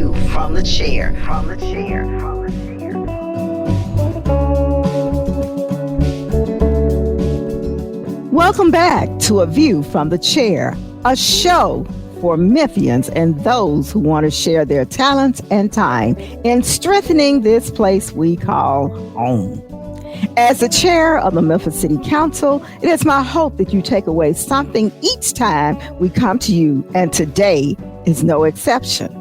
view from the chair. Welcome back to A View from the Chair, a show for Memphians and those who want to share their talents and time in strengthening this place we call home. As the chair of the Memphis City Council, it is my hope that you take away something each time we come to you, and today is no exception.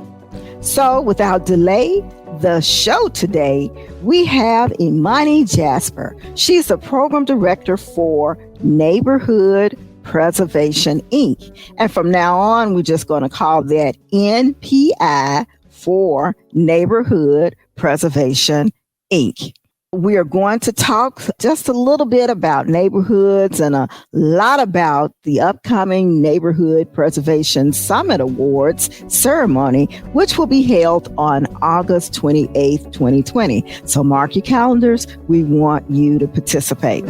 So without delay, the show today, we have Imani Jasper. She's the program director for Neighborhood Preservation, Inc. And from now on, we're just going to call that NPI for Neighborhood Preservation, Inc. We are going to talk just a little bit about neighborhoods and a lot about the upcoming Neighborhood Preservation Summit Awards ceremony, which will be held on August 28th, 2020. So mark your calendars. We want you to participate.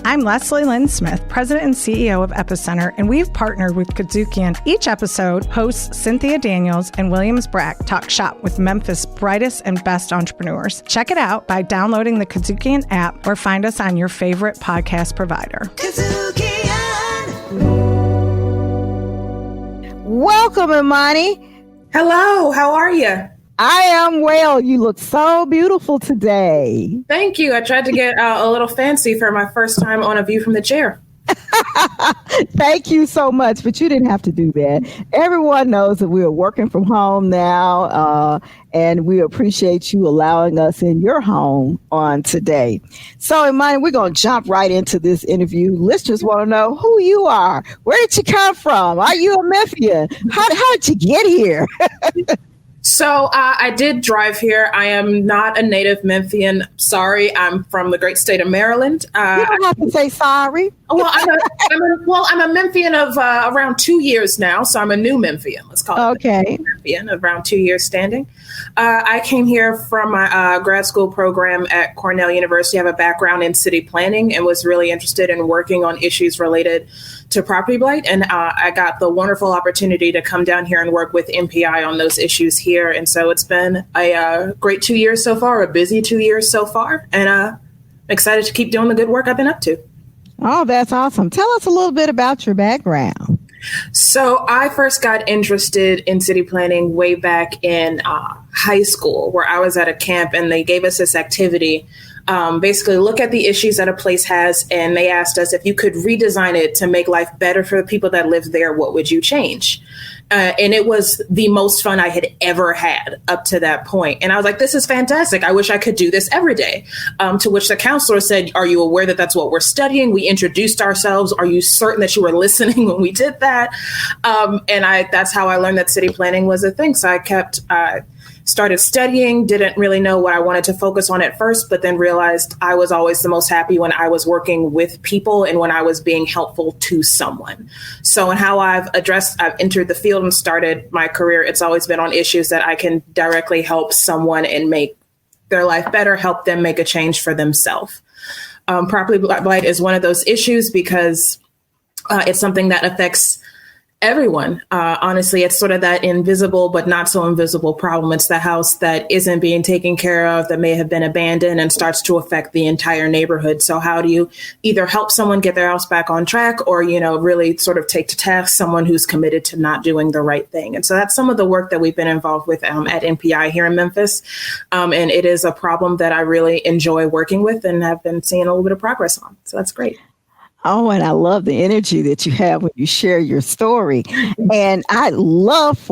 I'm Leslie Lynn Smith, President and CEO of Epicenter, and we've partnered with Kazukian. Each episode, hosts Cynthia Daniels and Williams Brack talk shop with Memphis' brightest and best entrepreneurs. Check it out by downloading the Kazukian app or find us on your favorite podcast provider. Welcome, Imani. Hello, how are you? I am well. You look so beautiful today. Thank you. I tried to get a little fancy for my first time on A View from the Chair. Thank you so much, but you didn't have to do that. Everyone knows that we are working from home now, and we appreciate you allowing us in your home on today. So, Imani, we're going to jump right into this interview. Listeners want to know who you are. Where did you come from? Are you a Memphian? How did you get here? So I did drive here. I am not a native Memphian. Sorry, I'm from the great state of Maryland. You don't have to say sorry. Well, I'm a Memphian of around 2 years now, so I'm a new Memphian. Let's call it. Okay. Memphian, around 2 years standing. I came here from my grad school program at Cornell University. I have a background in city planning and was really interested in working on issues related to property blight. And I got the wonderful opportunity to come down here and work with MPI on those issues here. And so it's been a great 2 years so far, a busy 2 years so far. And I'm excited to keep doing the good work I've been up to. Oh, that's awesome. Tell us a little bit about your background. So I first got interested in city planning way back in high school, where I was at a camp and they gave us this activity. Basically look at the issues that a place has, and they asked us if you could redesign it to make life better for the people that live there, what would you change? And it was the most fun I had ever had up to that point. And I was like, this is fantastic. I wish I could do this every day. To which the counselor said, are you aware that that's what we're studying? We introduced ourselves. Are you certain that you were listening when we did that? And that's how I learned that city planning was a thing. So I started studying, didn't really know what I wanted to focus on at first, but then realized I was always the most happy when I was working with people and when I was being helpful to someone. So in how I've entered the field and started my career, it's always been on issues that I can directly help someone and make their life better, help them make a change for themselves. Property blight is one of those issues because it's something that affects everyone. Honestly, it's sort of that invisible but not so invisible problem. It's the house that isn't being taken care of, that may have been abandoned, and starts to affect the entire neighborhood. So how do you either help someone get their house back on track or, really sort of take to task someone who's committed to not doing the right thing? And so that's some of the work that we've been involved with at NPI here in Memphis. And it is a problem that I really enjoy working with and have been seeing a little bit of progress on. So that's great. Oh, and I love the energy that you have when you share your story. And I love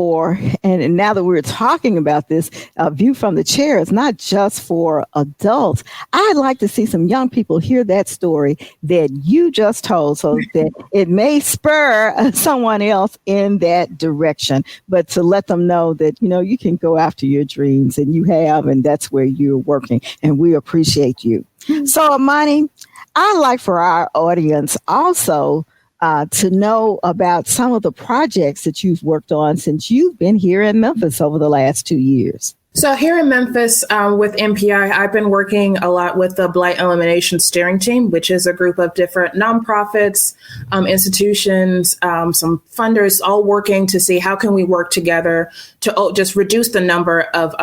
and now that we're talking about this, View from the Chair is not just for adults. I'd like to see some young people hear that story that you just told so that it may spur someone else in that direction, but to let them know that, you can go after your dreams, and you have, and that's where you're working. And we appreciate you. So, Imani, I'd like for our audience also to know about some of the projects that you've worked on since you've been here in Memphis over the last 2 years. So here in Memphis with MPI, I've been working a lot with the Blight Elimination Steering Team, which is a group of different nonprofits, institutions, some funders, all working to see how can we work together to just reduce the number of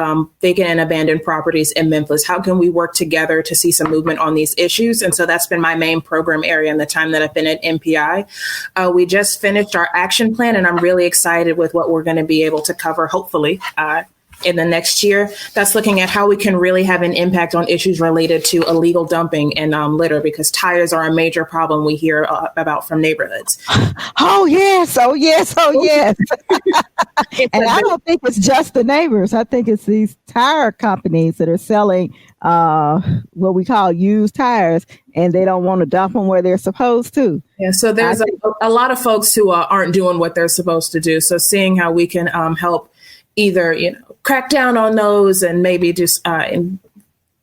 vacant and abandoned properties in Memphis. How can we work together to see some movement on these issues? And so that's been my main program area in the time that I've been at MPI. We just finished our action plan, and I'm really excited with what we're going to be able to cover, hopefully, in the next year. That's looking at how we can really have an impact on issues related to illegal dumping and litter, because tires are a major problem we hear about from neighborhoods. Oh, yes. Oh, yes. Oh, yes. And I don't think it's just the neighbors. I think it's these tire companies that are selling what we call used tires, and they don't want to dump them where they're supposed to. Yeah, so there's a lot of folks who aren't doing what they're supposed to do. So seeing how we can help either, crack down on those and maybe just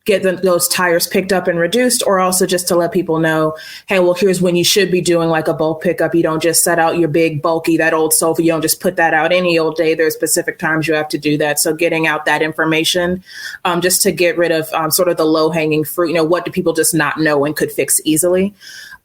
get those tires picked up and reduced, or also just to let people know, hey, well, here's when you should be doing like a bulk pickup. You don't just set out your big, bulky, that old sofa. You don't just put that out any old day. There's specific times you have to do that. So getting out that information just to get rid of sort of the low hanging fruit, what do people just not know and could fix easily?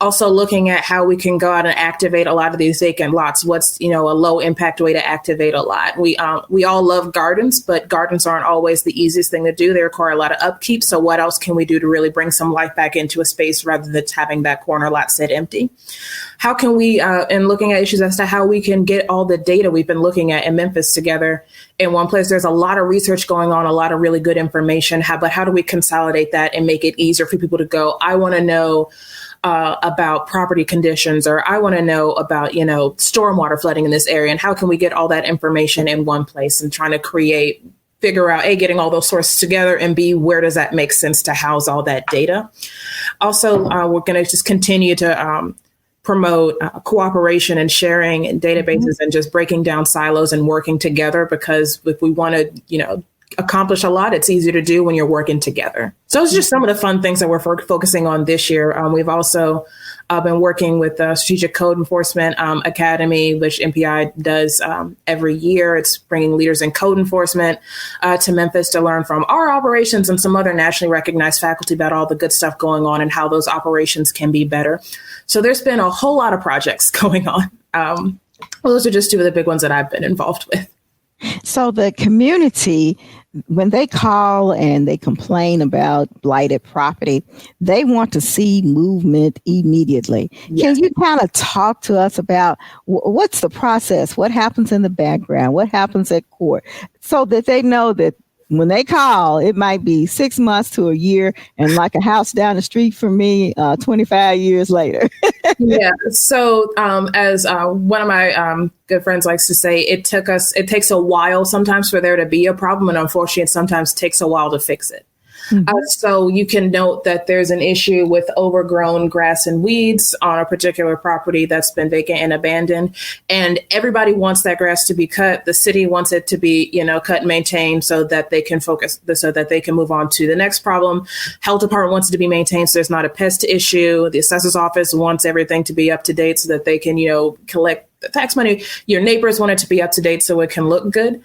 Also looking at how we can go out and activate a lot of these vacant lots. What's, a low impact way to activate a lot? We all love gardens, but gardens aren't always the easiest thing to do. They require a lot of upkeep. So what else can we do to really bring some life back into a space rather than having that corner lot sit empty? How can we, and looking at issues as to how we can get all the data we've been looking at in Memphis together in one place? There's a lot of research going on, a lot of really good information, but how do we consolidate that and make it easier for people to go, I want to know about property conditions, or I want to know about, stormwater flooding in this area, and how can we get all that information in one place, and trying to figure out, A, getting all those sources together, and B, where does that make sense to house all that data? Also, we're going to just continue to promote cooperation and sharing and databases and just breaking down silos and working together, because if we want to, accomplish a lot, it's easier to do when you're working together. So it's just some of the fun things that we're focusing on this year. We've also been working with the Strategic Code Enforcement Academy, which MPI does every year. It's bringing leaders in code enforcement to Memphis to learn from our operations and some other nationally recognized faculty about all the good stuff going on and how those operations can be better. So there's been a whole lot of projects going on. Those are just two of the big ones that I've been involved with. So the community, when they call and they complain about blighted property, they want to see movement immediately. Yes. Can you kind of talk to us about what's the process? What happens in the background? What happens at court? So that they know that when they call, it might be 6 months to a year, and like a house down the street from me, 25 years later. Yeah. So as one of my good friends likes to say, it takes a while sometimes for there to be a problem. And unfortunately, it sometimes takes a while to fix it. Mm-hmm. So you can note that there's an issue with overgrown grass and weeds on a particular property that's been vacant and abandoned. And everybody wants that grass to be cut. The city wants it to be, cut and maintained so that they can so that they can move on to the next problem. Health department wants it to be maintained so there's not a pest issue. The assessor's office wants everything to be up to date so that they can, collect the tax money. Your neighbors want it to be up to date so it can look good.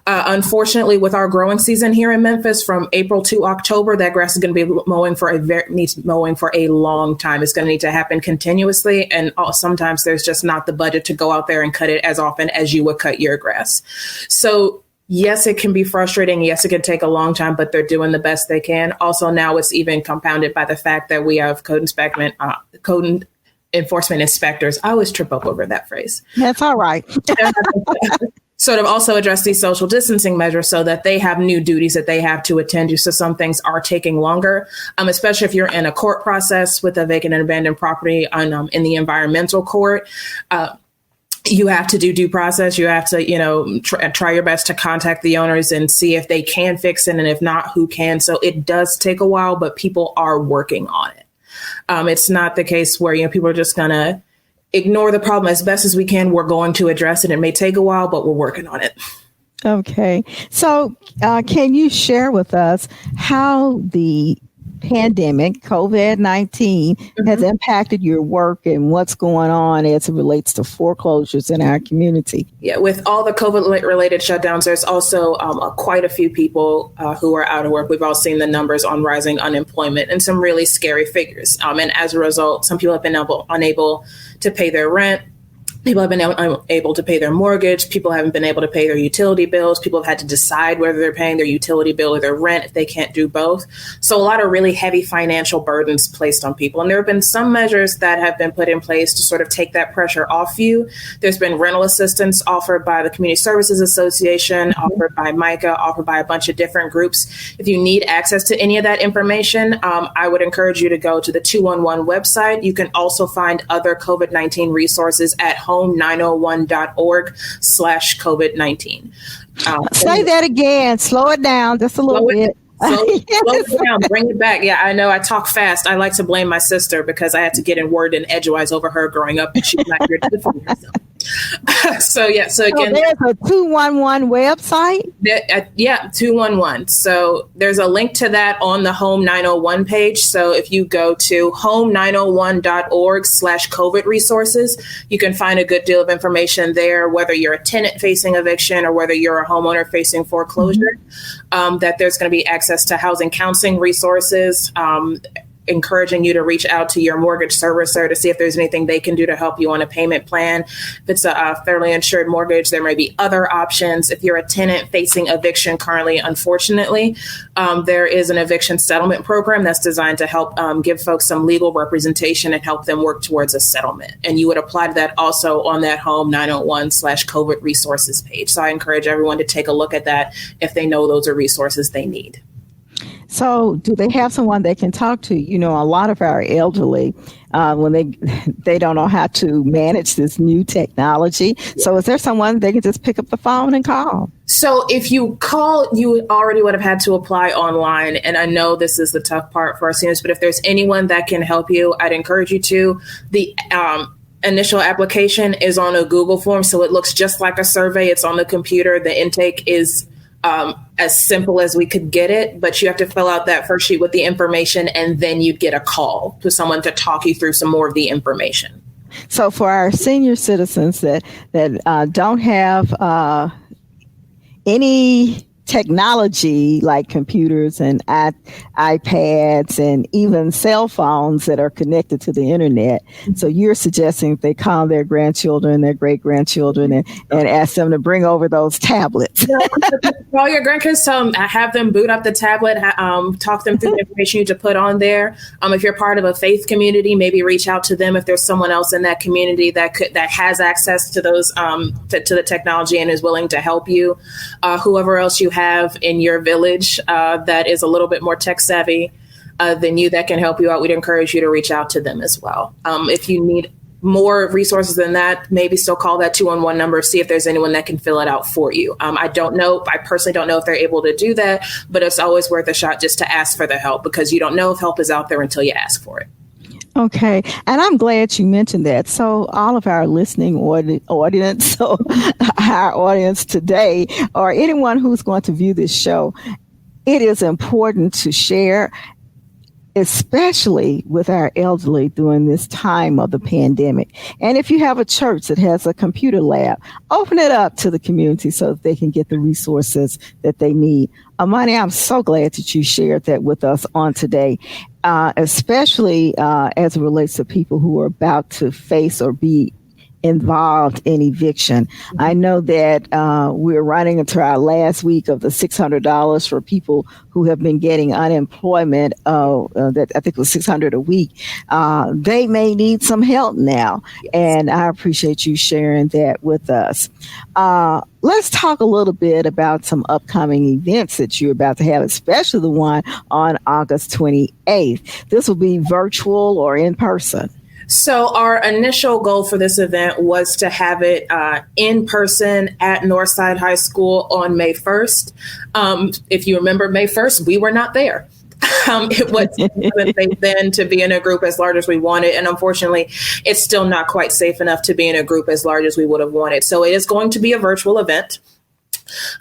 Unfortunately, with our growing season here in Memphis, from April to October, that grass is going to be needs mowing for a long time. It's going to need to happen continuously, and sometimes there's just not the budget to go out there and cut it as often as you would cut your grass. So yes, it can be frustrating. Yes, it can take a long time, but they're doing the best they can. Also, now it's even compounded by the fact that we have code enforcement inspectors. I always trip up over that phrase. That's all right. Sort of also address these social distancing measures so that they have new duties that they have to attend to. So some things are taking longer, especially if you're in a court process with a vacant and abandoned property in the environmental court. You have to do due process. You have to, try your best to contact the owners and see if they can fix it. And if not, who can. So it does take a while, but people are working on it. It's not the case where, people are just going to ignore the problem. As best as we can, we're going to address it. It may take a while, but we're working on it. Okay. So can you share with us how the pandemic, COVID-19, has impacted your work and what's going on as it relates to foreclosures in our community? Yeah, with all the COVID-related shutdowns, there's also quite a few people who are out of work. We've all seen the numbers on rising unemployment and some really scary figures. And as a result, some people have been unable to pay their rent. People have been unable to pay their mortgage. People haven't been able to pay their utility bills. People have had to decide whether they're paying their utility bill or their rent if they can't do both. So a lot of really heavy financial burdens placed on people. And there have been some measures that have been put in place to sort of take that pressure off you. There's been rental assistance offered by the Community Services Association, offered by MICA, offered by a bunch of different groups. If you need access to any of that information, I would encourage you to go to the 211 website. You can also find other COVID-19 resources at home901.org/COVID-19. Say that again. Slow it down just a little bit. Slow it down, bring it back. Yeah, I know I talk fast. I like to blame my sister because I had to get in word and edgewise over her growing up, and she's not here to defend herself. So again, there's a 211 website. 211. So there's a link to that on the Home 901 page. So if you go to home901.org/COVID resources, you can find a good deal of information there, whether you're a tenant facing eviction or whether you're a homeowner facing foreclosure, that there's going to be access to housing counseling resources, encouraging you to reach out to your mortgage servicer to see if there's anything they can do to help you on a payment plan. If it's a fairly insured mortgage, there may be other options. If you're a tenant facing eviction currently, unfortunately, there is an eviction settlement program that's designed to help give folks some legal representation and help them work towards a settlement. And you would apply to that also on that Home 901/COVID resources page. So I encourage everyone to take a look at that if they know those are resources they need. So do they have someone they can talk to? You know, a lot of our elderly, when they don't know how to manage this new technology. So is there someone they can just pick up the phone and call? So if you call, you already would have had to apply online. And I know this is the tough part for our seniors, but if there's anyone that can help you, I'd encourage you to. The initial application is on a Google form, so it looks just like a survey. It's on the computer. The intake is as simple as we could get it, but you have to fill out that first sheet with the information, and then you'd get a call to someone to talk you through some more of the information. So for our senior citizens that don't have any technology like computers and iPads and even cell phones that are connected to the internet. So you're suggesting they call their grandchildren, their great-grandchildren, and ask them to bring over those tablets. Call your grandkids, have them boot up the tablet, talk them through the information you need to put on there. If you're part of a faith community, maybe reach out to them if there's someone else in that community that has access to those to the technology and is willing to help you. Whoever else you have in your village that is a little bit more tech savvy than you that can help you out, we'd encourage you to reach out to them as well. If you need more resources than that, maybe still call that 211 number, see if there's anyone that can fill it out for you. I personally don't know if they're able to do that, but it's always worth a shot just to ask for the help, because you don't know if help is out there until you ask for it. Okay. And I'm glad you mentioned that. So all of our listening audience, so our audience today, or anyone who's going to view this show, it is important to share, especially with our elderly during this time of the pandemic. And if you have a church that has a computer lab, open it up to the community so that they can get the resources that they need. Imani, I'm so glad that you shared that with us on today, especially as it relates to people who are about to face or be involved in eviction. I know that we're running into our last week of the $600 for people who have been getting unemployment. That I think was $600 a week. They may need some help now, and I appreciate you sharing that with us. Let's talk a little bit about some upcoming events that you're about to have, especially the one on August 28th. This will be virtual or in person. So our initial goal for this event was to have it in person at Northside High School on May 1st. If you remember May 1st, we were not there. It wasn't safe then to be in a group as large as we wanted. And unfortunately, it's still not quite safe enough to be in a group as large as we would have wanted. So it is going to be a virtual event.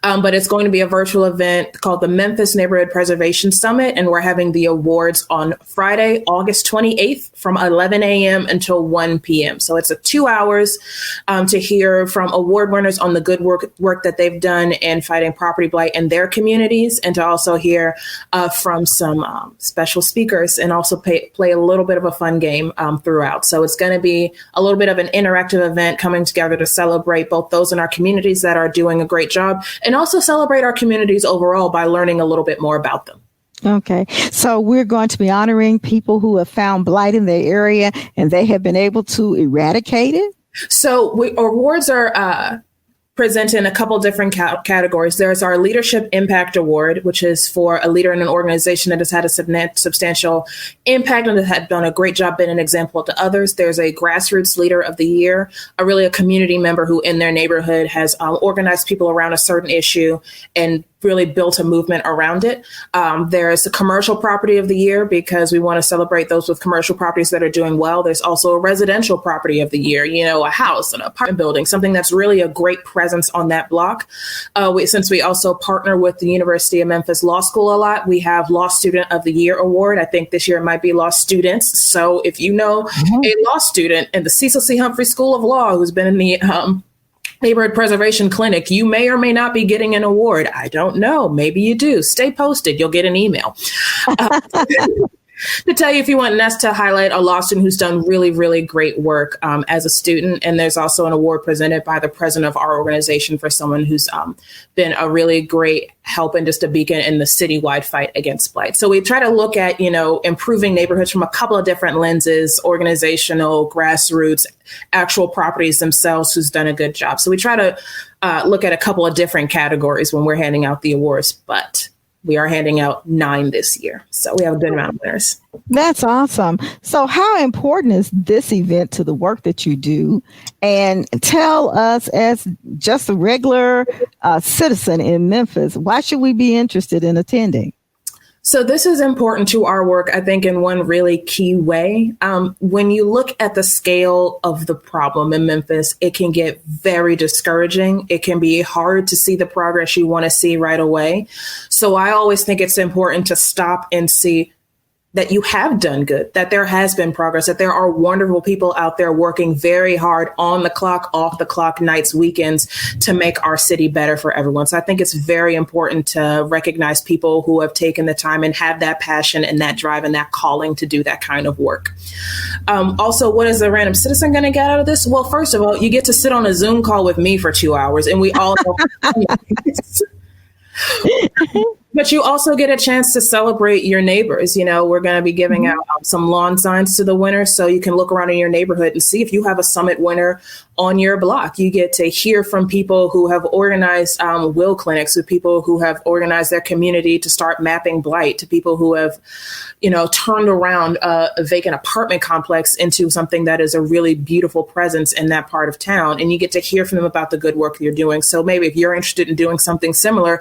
But it's going to be a virtual event called the Memphis Neighborhood Preservation Summit. And we're having the awards on Friday, August 28th from 11 a.m. until 1 p.m. So it's 2 hours to hear from award winners on the good work that they've done in fighting property blight in their communities, and to also hear from some special speakers, and also play a little bit of a fun game throughout. So it's going to be a little bit of an interactive event coming together to celebrate both those in our communities that are doing a great job, and also celebrate our communities overall by learning a little bit more about them. Okay. So we're going to be honoring people who have found blight in their area and they have been able to eradicate it. So awards are present in a couple different categories. There's our Leadership Impact Award, which is for a leader in an organization that has had a substantial impact and has done a great job being an example to others. There's a Grassroots Leader of the Year, a community member who in their neighborhood has organized people around a certain issue and really built a movement around it. There's a Commercial Property of the Year, because we want to celebrate those with commercial properties that are doing well. There's also a Residential Property of the Year, a house, an apartment building, something that's really a great presence on that block. Since we also partner with the University of Memphis Law School a lot, we have Law Student of the Year Award. I think this year it might be Law Students. So if you know a law student in the Cecil C. Humphrey School of Law who's been in the Neighborhood Preservation Clinic, you may or may not be getting an award. I don't know. Maybe you do. Stay posted. You'll get an email to tell you if you want us to highlight a law student who's done really, really great work as a student. And there's also an award presented by the president of our organization for someone who's been a really great help and just a beacon in the citywide fight against blight. So we try to look at, improving neighborhoods from a couple of different lenses: organizational, grassroots, actual properties themselves who's done a good job. So we try to look at a couple of different categories when we're handing out the awards, but we are handing out 9 this year. So we have a good amount of winners. That's awesome. So how important is this event to the work that you do? And tell us, as just a regular citizen in Memphis, why should we be interested in attending? So this is important to our work, I think, in one really key way. When you look at the scale of the problem in Memphis, it can get very discouraging. It can be hard to see the progress you want to see right away. So I always think it's important to stop and see that you have done good, that there has been progress, that there are wonderful people out there working very hard on the clock, off the clock, nights, weekends, to make our city better for everyone. So I think it's very important to recognize people who have taken the time and have that passion and that drive and that calling to do that kind of work. Also, what is a random citizen going to get out of this? Well, first of all, you get to sit on a Zoom call with me for 2 hours, and we all know. But you also get a chance to celebrate your neighbors. We're going to be giving out some lawn signs to the winners, so you can look around in your neighborhood and see if you have a summit winner on your block. You get to hear from people who have organized will clinics, with people who have organized their community to start mapping blight, to people who have, turned around a vacant apartment complex into something that is a really beautiful presence in that part of town. And you get to hear from them about the good work you're doing. So maybe if you're interested in doing something similar,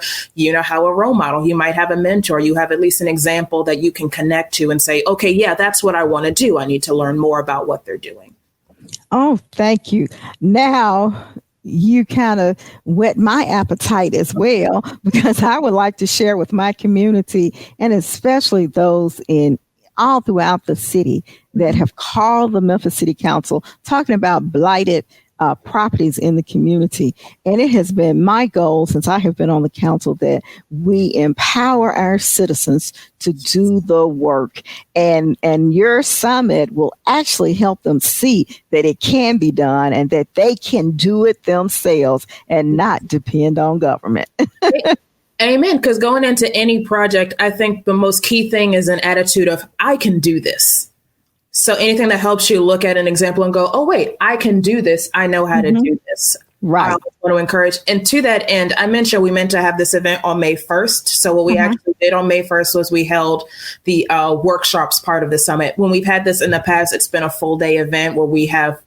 how a role model, you might have a mentor, you have at least an example that you can connect to and say, okay, yeah, that's what I want to do. I need to learn more about what they're doing. Oh, thank you. Now you kind of whet my appetite as well, because I would like to share with my community, and especially those in all throughout the city that have called the Memphis City Council talking about blighted properties in the community. And it has been my goal since I have been on the council that we empower our citizens to do the work. And your summit will actually help them see that it can be done and that they can do it themselves and not depend on government. Amen. Because going into any project, I think the most key thing is an attitude of, I can do this. So anything that helps you look at an example and go, oh, wait, I can do this. I know how to do this. Right. I want to encourage. And to that end, we meant to have this event on May 1st. So what we actually did on May 1st was we held the workshops part of the summit. When we've had this in the past, it's been a full day event where we have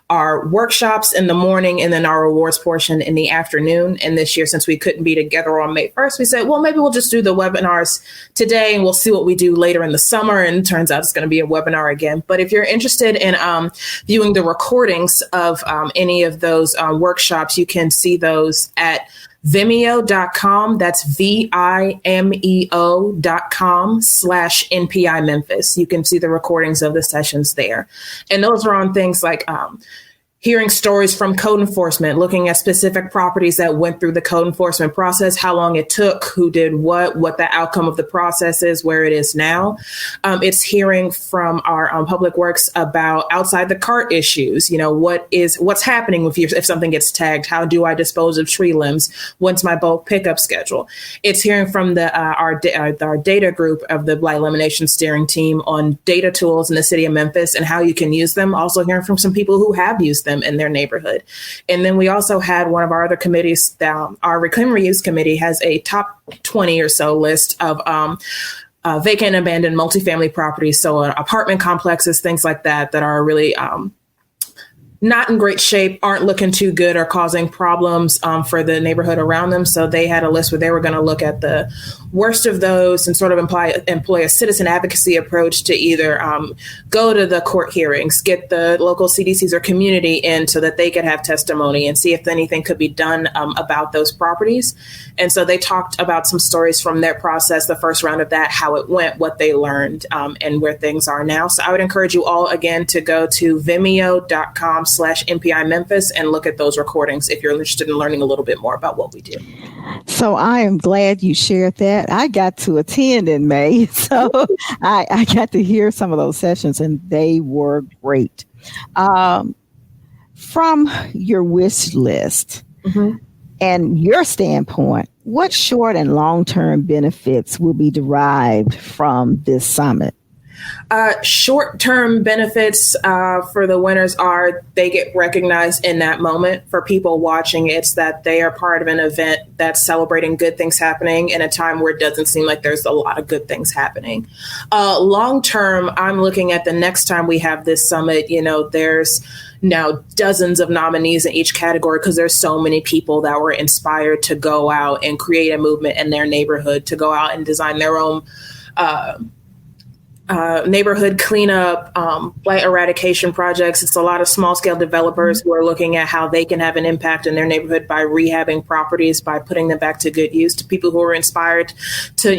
our workshops in the morning and then our awards portion in the afternoon. And this year, since we couldn't be together on May 1st, we said, well, maybe we'll just do the webinars today and we'll see what we do later in the summer. And it turns out it's going to be a webinar again. But if you're interested in viewing the recordings of any of those workshops, you can see those at Vimeo.com, that's Vimeo.com/NPI Memphis. You can see the recordings of the sessions there. And those are on things like hearing stories from code enforcement, looking at specific properties that went through the code enforcement process, how long it took, who did what the outcome of the process is, where it is now. It's hearing from our public works about outside the cart issues. What's happening if something gets tagged? How do I dispose of tree limbs? When's my bulk pickup schedule? It's hearing from our data group of the Blight Elimination Steering Team on data tools in the city of Memphis and how you can use them. Also hearing from some people who have used them in their neighborhood. And then we also had one of our other committees, our Reclaim Reuse Committee has a top 20 or so list of vacant and abandoned multifamily properties. So apartment complexes, things like that are really not in great shape, aren't looking too good, or causing problems for the neighborhood around them. So they had a list where they were going to look at the worst of those and sort of employ a citizen advocacy approach to either go to the court hearings, get the local CDCs or community in so that they could have testimony and see if anything could be done about those properties. And so they talked about some stories from their process, the first round of that, how it went, what they learned, and where things are now. So I would encourage you all, again, to go to Vimeo.com/NPI Memphis and look at those recordings if you're interested in learning a little bit more about what we do. So I am glad you shared that. I got to attend in May, so I got to hear some of those sessions, and they were great. From your wish list and your standpoint, what short and long-term benefits will be derived from this summit? Short-term benefits for the winners are they get recognized in that moment. For people watching, it's that they are part of an event that's celebrating good things happening in a time where it doesn't seem like there's a lot of good things happening. Long-term, I'm looking at the next time we have this summit, there's now dozens of nominees in each category because there's so many people that were inspired to go out and create a movement in their neighborhood, to go out and design their own neighborhood cleanup, blight eradication projects. It's a lot of small scale developers who are looking at how they can have an impact in their neighborhood by rehabbing properties, by putting them back to good use, to people who are inspired to,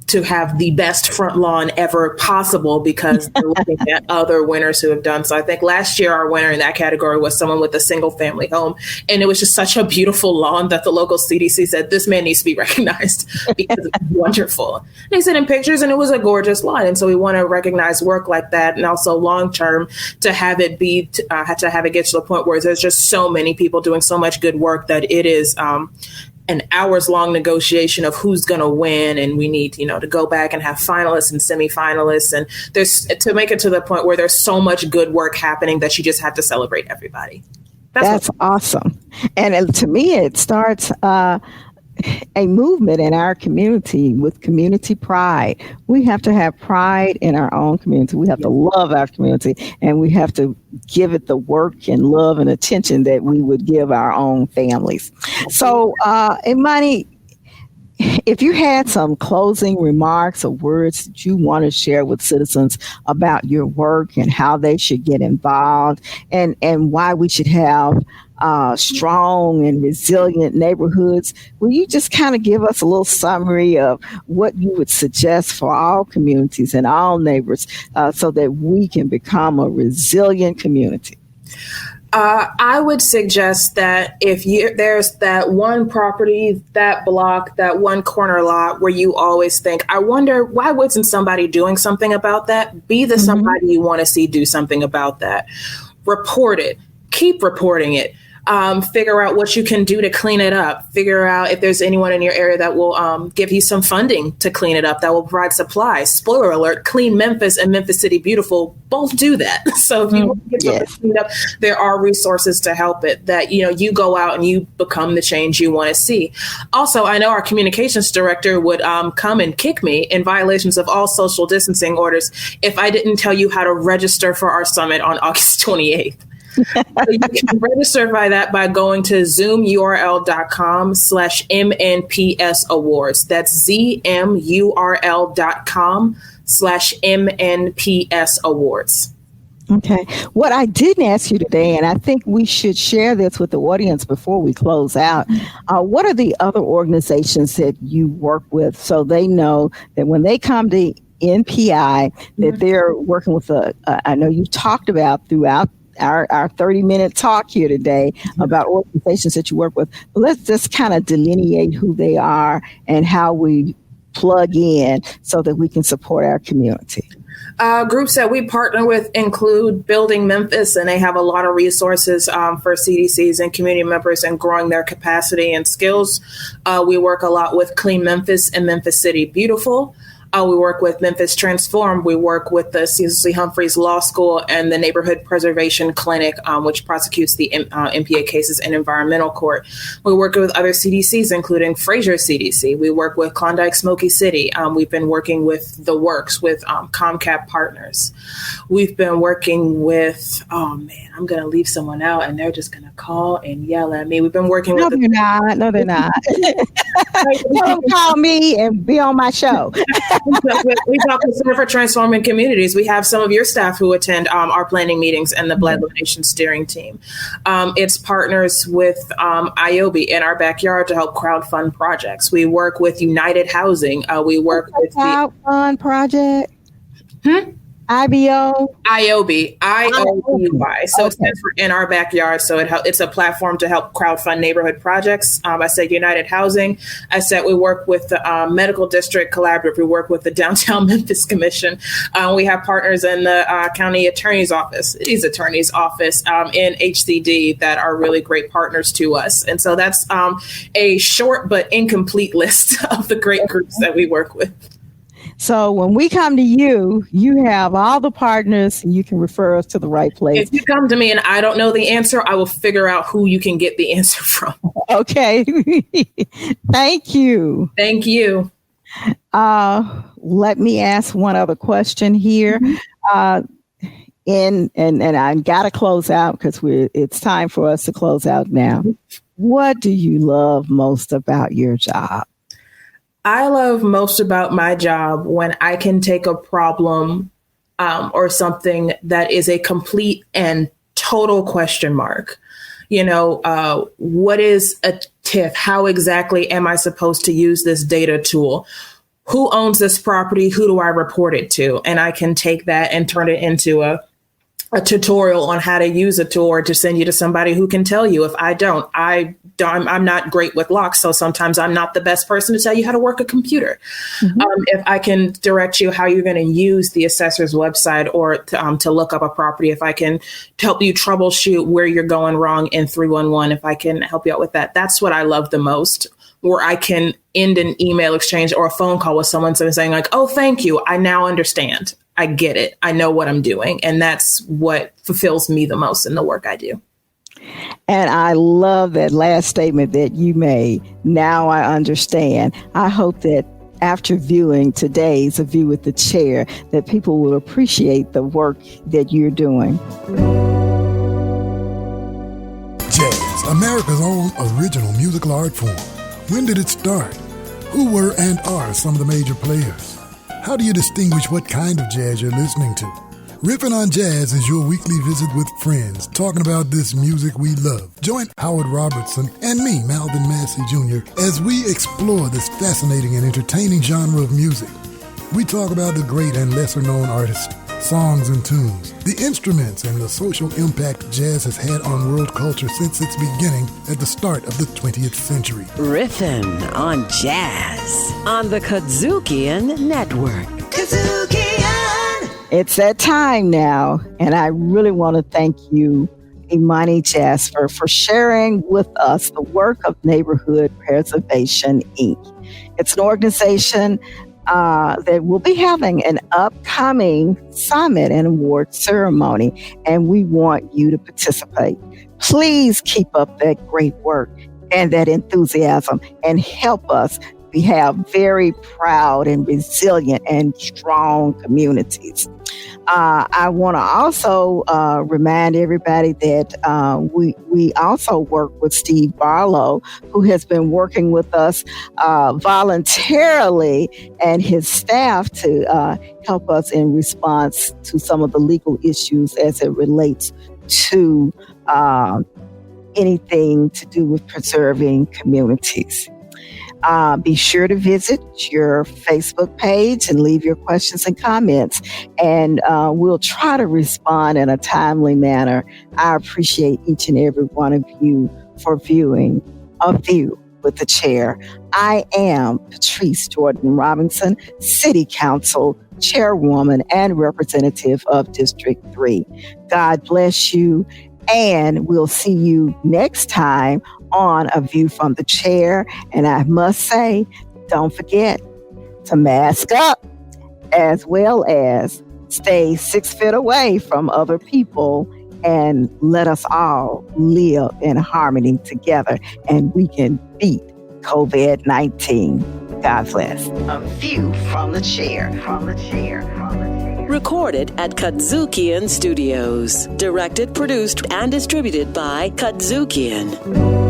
to have the best front lawn ever possible because they're looking at other winners who have done so. I think last year our winner in that category was someone with a single family home. And it was just such a beautiful lawn that the local CDC said, this man needs to be recognized because it's wonderful. And they sent in pictures and it was a gorgeous lawn. And so we want to recognize work like that. And also long term to have it get to the point where there's just so many people doing so much good work that it is an hours-long negotiation of who's going to win, and we need, to go back and have finalists and semifinalists, and there's to make it to the point where there's so much good work happening that you just have to celebrate everybody. That's awesome, and to me, it starts a movement in our community with community pride. We have to have pride in our own community. We have to love our community, and we have to give it the work and love and attention that we would give our own families. So, Imani, if you had some closing remarks or words that you want to share with citizens about your work and how they should get involved and why we should have strong and resilient neighborhoods, will you just kind of give us a little summary of what you would suggest for all communities and all neighbors so that we can become a resilient community? I would suggest that if there's that one property, that block, that one corner lot where you always think, I wonder, why wasn't somebody doing something about that? Be the somebody you want to see do something about that. Report it. Keep reporting it. Figure out what you can do to clean it up. Figure out if there's anyone in your area that will give you some funding to clean it up, that will provide supplies. Spoiler alert, Clean Memphis and Memphis City Beautiful both do that. So if you want to get something cleaned up, there are resources to help it that, you go out and you become the change you want to see. Also, I know our communications director would come and kick me in violations of all social distancing orders if I didn't tell you how to register for our summit on August 28th. So you can register by going to zoomurl.com/MNPS awards. That's ZMURL.com/MNPS awards. Okay. What I didn't ask you today, and I think we should share this with the audience before we close out, what are the other organizations that you work with so they know that when they come to NPI, that they're working with I know you talked about throughout our 30-minute talk here today about organizations that you work with. But let's just kind of delineate who they are and how we plug in so that we can support our community. Groups that we partner with include Building Memphis, and they have a lot of resources for CDCs and community members and growing their capacity and skills. We work a lot with Clean Memphis and Memphis City Beautiful. We work with Memphis Transform. We work with the C. Humphreys Law School and the Neighborhood Preservation Clinic, which prosecutes the MPA cases in environmental court. We work with other CDCs, including Fraser CDC. We work with Klondike Smoky City. We've been working with The Works, with ComCap Partners. We've been working with, I'm going to leave someone out and they're just going to call and yell at me. We've been working with... No, they're not. Don't call me and be on my show. We talk with Center for Transforming Communities. We have some of your staff who attend our planning meetings and the Black Donation Steering Team. It's partners with IOB in our backyard to help crowdfund projects. We work with United Housing. We work with the crowdfund project. IOB. IOBY. So it stands for In Our Backyard. So it's a platform to help crowdfund neighborhood projects. I said United Housing. I said we work with the Medical District Collaborative. We work with the Downtown Memphis Commission. We have partners in the County Attorney's Office, City's Attorney's Office, in HCD that are really great partners to us. And so that's a short but incomplete list of the great groups that we work with. So when we come to you, you have all the partners and you can refer us to the right place. If you come to me and I don't know the answer, I will figure out who you can get the answer from. Okay. Thank you. Thank you. Let me ask one other question here. And I got to close out because it's time for us to close out now. What do you love most about your job? I love most about my job when I can take a problem or something that is a complete and total question mark. What is a TIF? How exactly am I supposed to use this data tool? Who owns this property? Who do I report it to? And I can take that and turn it into a tutorial on how to use a tool, or to send you to somebody who can tell you. If I'm not great with locks, so sometimes I'm not the best person to tell you how to work a computer. If I can direct you how you're going to use the assessor's website or to look up a property, if I can help you troubleshoot where you're going wrong in 311, if I can help you out with that, that's what I love the most. Where I can end an email exchange or a phone call with someone saying like, oh, thank you. I now understand. I get it. I know what I'm doing. And that's what fulfills me the most in the work I do. And I love that last statement that you made. Now I understand. I hope that after viewing today's A View with the Chair, that people will appreciate the work that you're doing. Jazz, America's own original musical art form. When did it start? Who were and are some of the major players? How do you distinguish what kind of jazz you're listening to? Riffin' on Jazz is your weekly visit with friends talking about this music we love. Join Howard Robertson and me, Malvin Massey Jr., as we explore this fascinating and entertaining genre of music. We talk about the great and lesser-known artists, songs and tunes, the instruments, and the social impact jazz has had on world culture since its beginning at the start of the 20th century. Riffin' on Jazz on the Kazookian Network. Kazookian! It's that time now, and I really want to thank you, Imani Jasper, for sharing with us the work of Neighborhood Preservation, Inc. It's an organization that will be having an upcoming summit and award ceremony, and we want you to participate. Please keep up that great work and that enthusiasm and help us We have very proud and resilient and strong communities. I want to also remind everybody that we also work with Steve Barlow, who has been working with us voluntarily, and his staff to help us in response to some of the legal issues as it relates to anything to do with preserving communities. Be sure to visit your Facebook page and leave your questions and comments, and we'll try to respond in a timely manner. I appreciate each and every one of you for viewing A View with the Chair. I am Patrice Robinson, City Council Chairwoman and Representative of District 3. God bless you, and we'll see you next time on A View from the Chair. And I must say, don't forget to mask up, as well as stay 6 feet away from other people, and let us all live in harmony together, and we can beat COVID-19. God bless. A View from the Chair. Recorded at Kadzukian Studios. Directed, produced, and distributed by Kadzukian.